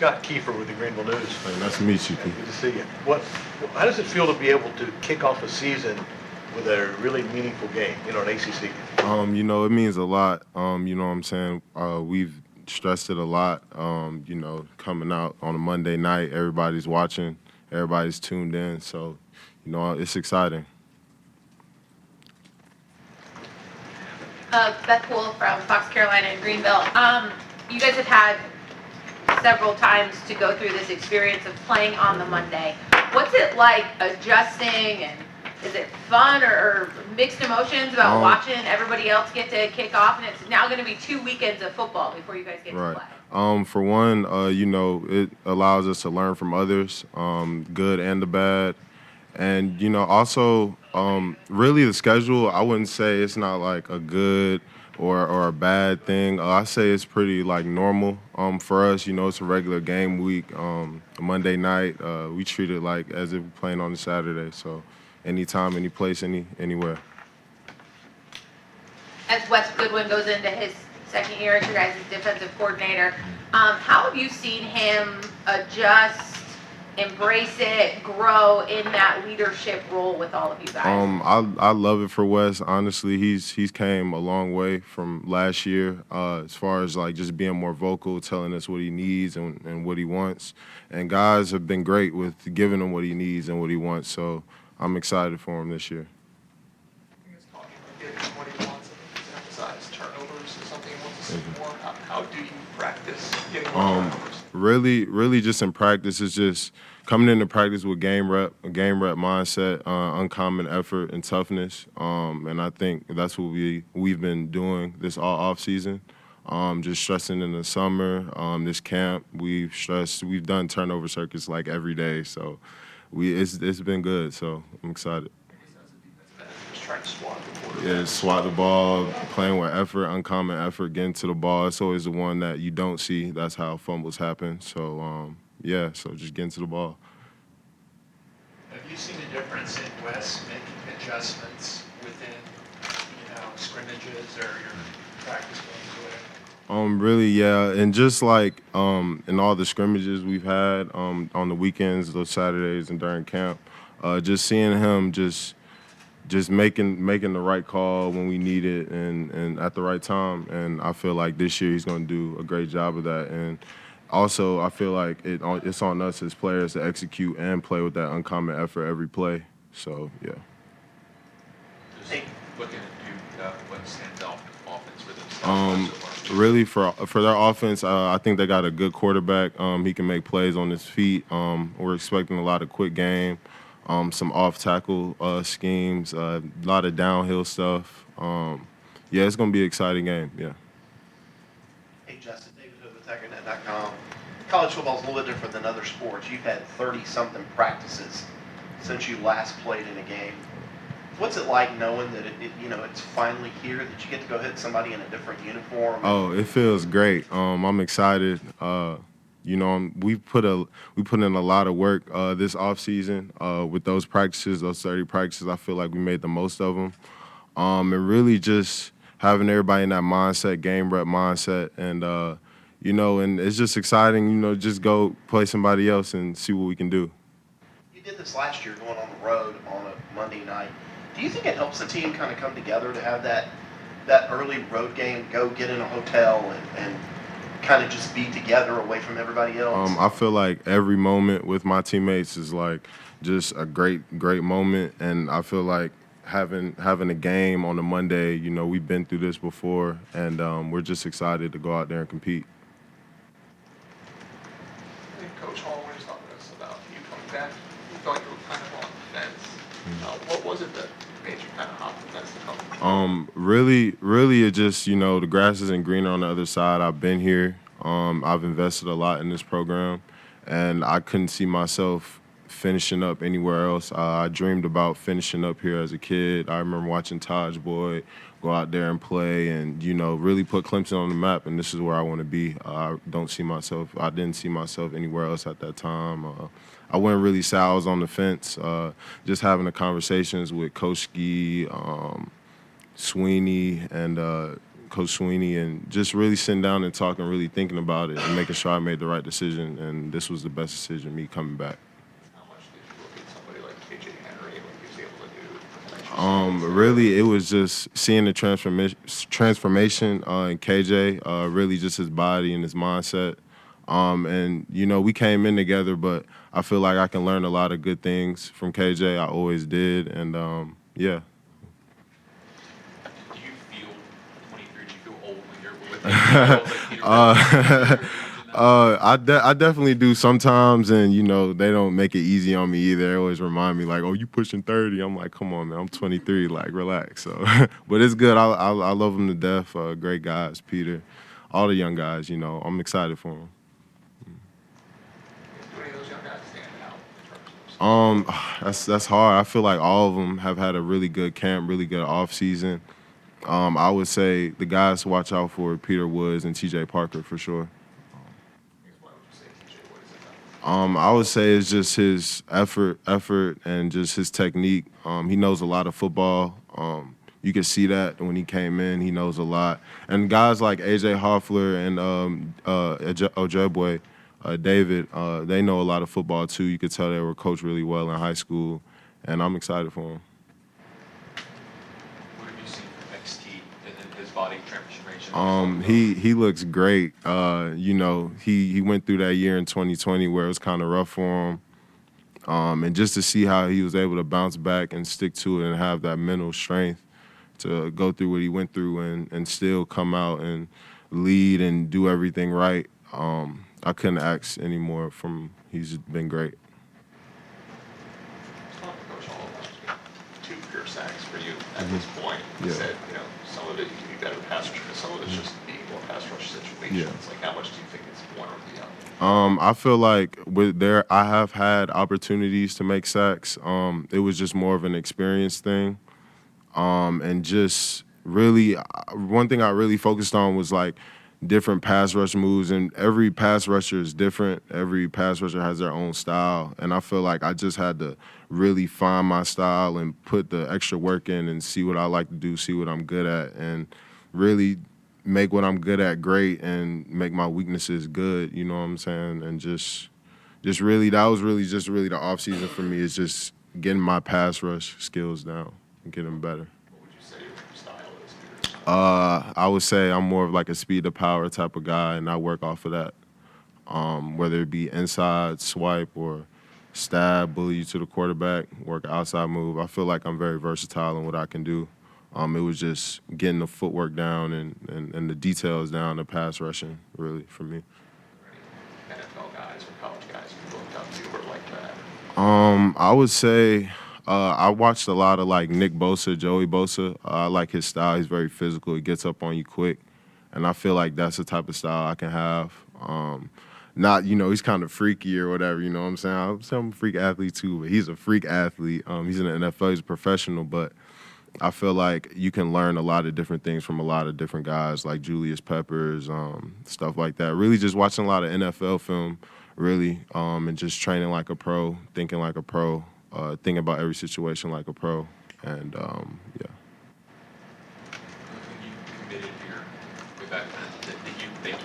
Scott Kiefer with the Greenville News. Hey, nice to meet you, Keith. Good to see you. How does it feel to be able to kick off a season with a really meaningful game, an ACC game? It means a lot. You know what I'm saying? We've stressed it a lot, coming out on a Monday night. Everybody's watching. Everybody's tuned in. So, it's exciting. Beth Poole from Fox Carolina in Greenville. You guys have had several times to go through this experience of playing on the Monday. What's it like adjusting, and is it fun or mixed emotions about watching everybody else get to kick off, and it's now going to be 2 weekends of football before you guys get to play? For one, it allows us to learn from others, good and the bad. And, also, really the schedule, I wouldn't say it's not like a good or a bad thing. I say it's pretty like normal for us. It's a regular game week, a Monday night. We treat it like as if we're playing on a Saturday. So anytime, any place, anywhere. As Wes Goodwin goes into his second year as your guys' defensive coordinator, how have you seen him adjust, embrace it, grow in that leadership role with all of you guys? I love it for Wes. Honestly, he's came a long way from last year as far as like just being more vocal, telling us what he needs and what he wants. And guys have been great with giving him what he needs and what he wants. So I'm excited for him this year. Talking about giving what he wants and emphasize turnovers is something he wants to see more. How do you practice getting more turnovers? Really just in practice, it's just coming into practice with game rep mindset, uncommon effort and toughness. And I think that's what we've been doing this all off season. Just stressing in the summer, this camp, we've done turnover circuits like every day. So it's been good. So I'm excited. Just trying to swat the quarterback. Yeah, swat the ball, playing with effort, uncommon effort, getting to the ball. It's always the one that you don't see. That's how fumbles happen. So, so just getting to the ball. Have you seen a difference in Wes making adjustments within, scrimmages or your practice games? Really, yeah, and just like in all the scrimmages we've had on the weekends, those Saturdays, and during camp, just seeing him just making the right call when we need it and at the right time. And I feel like this year he's going to do a great job of that. And also, I feel like it's on us as players to execute and play with that uncommon effort every play. So, yeah. Just looking at Duke, what stands out offense for themselves? Really, for their offense, I think they got a good quarterback. He can make plays on his feet. We're expecting a lot of quick game. Some off-tackle schemes, a lot of downhill stuff. It's going to be an exciting game, yeah. Hey, Justin, David Hood with TigerNet.com. College football is a little bit different than other sports. You've had 30-something practices since you last played in a game. What's it like knowing that it's finally here, that you get to go hit somebody in a different uniform? Oh, it feels great. I'm excited. We put in a lot of work this off season with those practices, those 30 practices. I feel like we made the most of them, and really just having everybody in that mindset, game rep mindset, and and it's just exciting. Just go play somebody else and see what we can do. You did this last year, going on the road on a Monday night. Do you think it helps the team kind of come together to have that early road game, go get in a hotel and kind of just be together away from everybody else? I feel like every moment with my teammates is like just a great moment, and I feel like having a game on a Monday, we've been through this before, and we're just excited to go out there and compete. I think Coach Holloway was talking to us about you coming back. You felt like you were kind of on the fence. What was it that made you kind of hop the fence to come? Really, it just the grass isn't greener on the other side. I've been here. I've invested a lot in this program, and I couldn't see myself finishing up anywhere else. I dreamed about finishing up here as a kid. I remember watching Taj Boyd go out there and play, and really put Clemson on the map. And this is where I want to be. I didn't see myself anywhere else at that time. I wouldn't really say I was on the fence. Just having the conversations with Coach Ski, Sweeney, and Coach Sweeney, and just really sitting down and talking, really thinking about it and making sure I made the right decision. And this was the best decision, me coming back. How much did you look at somebody like KJ Henry, what he was able to do? Really, it was just seeing the transformation in KJ, really just his body and his mindset. And, you know, we came in together, but I feel like I can learn a lot of good things from KJ. I always did. And, yeah. Do you feel 23? Do you feel old when you're with like Peter? I definitely do sometimes, and you know they don't make it easy on me either. They always remind me like, "Oh, you pushing 30?" I'm like, "Come on, man, I'm 23. Like, relax." So, but it's good. I love them to death. Great guys, Peter, all the young guys. You know, I'm excited for them. Do any of those young guys stand out in terms of That's hard. I feel like all of them have had a really good camp, really good off season. I would say the guys to watch out for are Peter Woods and T.J. Parker for sure. what would you say, TJ? What is it about? I would say it's just his effort, and just his technique. He knows a lot of football. You can see that when he came in. He knows a lot. And guys like A.J. Hoffler and Ojebwe, David, they know a lot of football too. You could tell they were coached really well in high school, and I'm excited for them. What have you seen from XT and his body transformation? He looks great. You know, he went through that year in 2020 where it was kind of rough for him. And just to see how he was able to bounce back and stick to it and have that mental strength to go through what he went through and still come out and lead and do everything right. I couldn't ask any more from. He's been great. Talk to Coach Hall about 2 pure sacks for you at this point. You Yeah. said, you know, some of it you can be better pass rush, but some of it's just being more pass rush situations. Yeah. Like, how much do you think it's one or the other? I feel like I have had opportunities to make sacks. It was just more of an experience thing. And just really, one thing I really focused on was like different pass rush moves, and every pass rusher is different. Every pass rusher has their own style, and I feel like I just had to really find my style and put the extra work in and see what I like to do, see what I'm good at, and really make what I'm good at great and make my weaknesses good, you know what I'm saying? And just really, that was really the off season for me, is just getting my pass rush skills down and getting better. What would you say your style is? Peter? I would say I'm more of like a speed to power type of guy, and I work off of that. Whether it be inside swipe or stab, bully you to the quarterback, work outside move. I feel like I'm very versatile in what I can do. It was just getting the footwork down and the details down, the pass rushing, really, for me. Any NFL guys or college guys you looked up to or like that? I would say I watched a lot of like Nick Bosa, Joey Bosa. I like his style. He's very physical. He gets up on you quick. And I feel like that's the type of style I can have. Not, you know, he's kind of freaky or whatever, you know what I'm saying? I'm a freak athlete too, but he's a freak athlete. He's in the NFL, he's a professional, but I feel like you can learn a lot of different things from a lot of different guys like Julius Peppers, stuff like that. Really just watching a lot of NFL film, really, and just training like a pro, thinking like a pro, thinking about every situation like a pro, and yeah. When you committed here way back then, did you think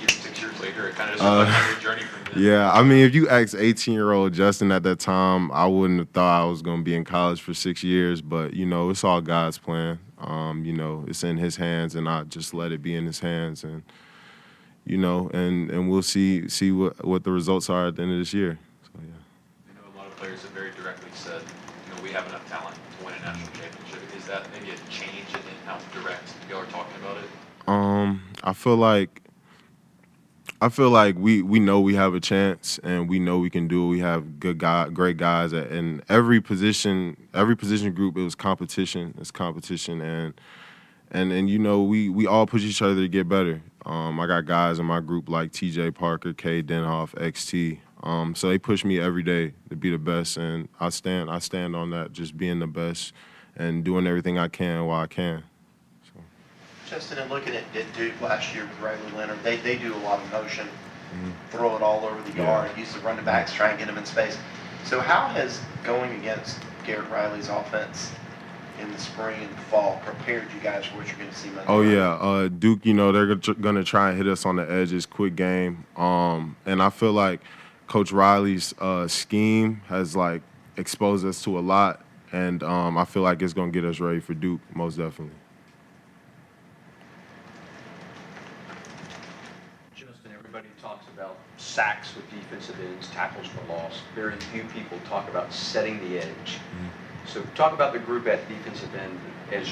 6 years later it kind of just looked like your journey from then? Yeah, I mean, if you asked 18-year-old Justin at that time, I wouldn't have thought I was going to be in college for 6 years. But, you know, it's all God's plan. You know, it's in his hands, and I just let it be in his hands. And, you know, and we'll see what the results are at the end of this year. So, yeah. I know a lot of players have very directly said, you know, we have enough talent to win a national championship. Is that maybe a change in how direct you are talking about it? I feel like we know we have a chance, and we know we can do it. We have great guys in every position group. It was competition. It's competition, and you know we all push each other to get better. I got guys in my group like T.J. Parker, K. Denhoff, XT. So they push me every day to be the best, and I stand on that, just being the best and doing everything I can while I can. Justin, and looking at Duke last year with Riley Leonard, they do a lot of motion, throw it all over the yard, use the running backs, try and get them in space. So how has going against Garrett Riley's offense in the spring and the fall prepared you guys for what you're going to see Monday? Oh yeah, Duke. You know they're gonna try and hit us on the edges, quick game. And I feel like Coach Riley's scheme has like exposed us to a lot, and I feel like it's gonna get us ready for Duke, most definitely. Justin, everybody talks about sacks with defensive ends, tackles for loss. Very few people talk about setting the edge. So talk about the group at defensive end. Is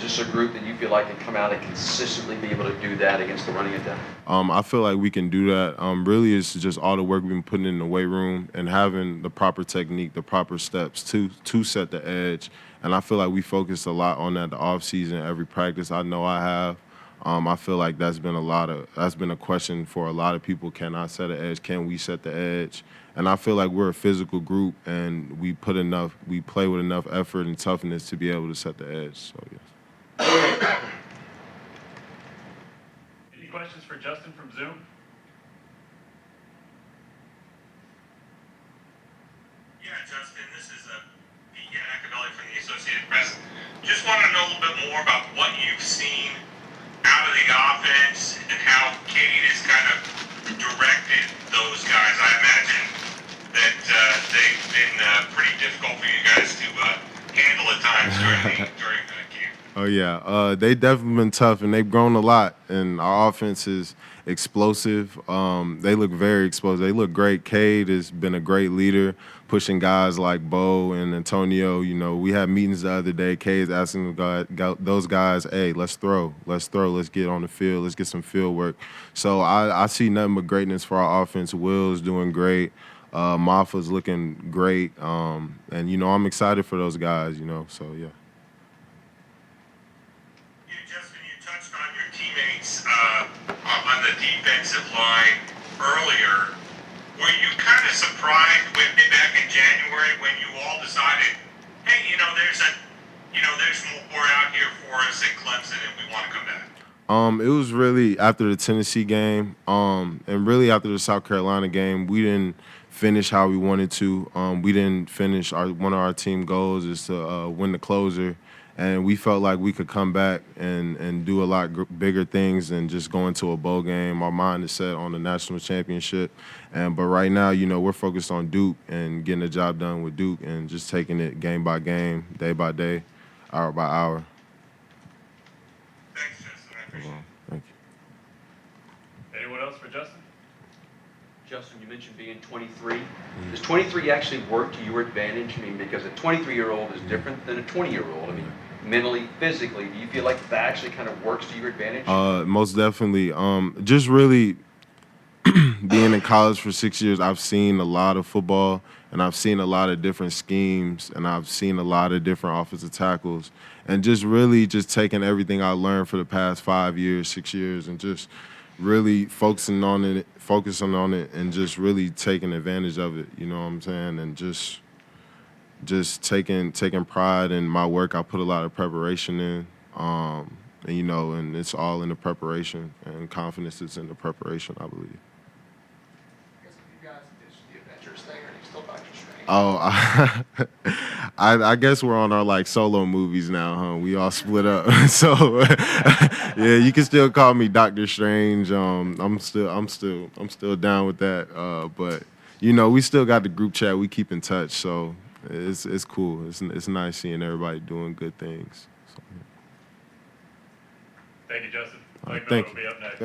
this a group that you feel like can come out and consistently be able to do that against the running attack? I feel like we can do that. Really, it's just all the work we've been putting in the weight room and having the proper technique, the proper steps to set the edge. And I feel like we focused a lot on that the off season, every practice. I know I have. I feel like that's been a question for a lot of people. Can I set an edge? Can we set the edge? And I feel like we're a physical group, and we play with enough effort and toughness to be able to set the edge. So yes. Any questions for Justin from Zoom? Yeah, Justin, this is Pete Yanakabelli from the Associated Press. Just want to know a little bit more about what you've seen out of the offense and how Cade has kind of directed those guys. I imagine that they've been pretty difficult for you guys to handle at times during camp. Oh yeah, they definitely been tough, and they've grown a lot. And our offense is explosive. They look very explosive. They look great. Cade has been a great leader, pushing guys like Bo and Antonio. You know, we had meetings the other day. Cade's asking those guys, "Hey, let's throw. Let's get on the field. Let's get some field work." So I see nothing but greatness for our offense. Will's doing great. Mafa's looking great. And you know, I'm excited for those guys. You know, so yeah. Justin, you touched on your teammates on the defensive line earlier. Were you kind of surprised back in January when you all decided, hey, there's more out here for us at Clemson and we want to come back? It was really after the Tennessee game, and really after the South Carolina game, we didn't finish how we wanted to. We didn't finish one of our team goals is to win the closer. And we felt like we could come back and do a lot bigger things than just going to a bowl game. Our mind is set on the national championship. But right now, you know, we're focused on Duke and getting the job done with Duke and just taking it game by game, day by day, hour by hour. Thanks, Justin. I appreciate it. Thank you. Anyone else for Justin? Justin, you mentioned being 23. Does 23 actually work to your advantage? I mean, because a 23-year-old is different than a 20-year-old. I mean, mentally, physically, do you feel like that actually kind of works to your advantage? Most definitely. Just really being in college for 6 years, I've seen a lot of football, and I've seen a lot of different schemes, and I've seen a lot of different offensive tackles, and just really just taking everything I learned for the past 5 years, 6 years, and just really focusing on it, and just really taking advantage of it. You know what I'm saying? And just taking pride in my work. I put a lot of preparation in, and you know, and it's all in the preparation, and confidence is in the preparation, I believe. I guess if you guys did the Avengers thing, or are you still Doctor Strange? Oh, I guess we're on our like solo movies now, huh? We all split up, so yeah, you can still call me Dr. Strange. I'm still down with that. But you know, we still got the group chat. We keep in touch, so it's cool. It's nice seeing everybody doing good things. So, yeah. Thank you, Justin. All right, Mike thank Miller will be up next.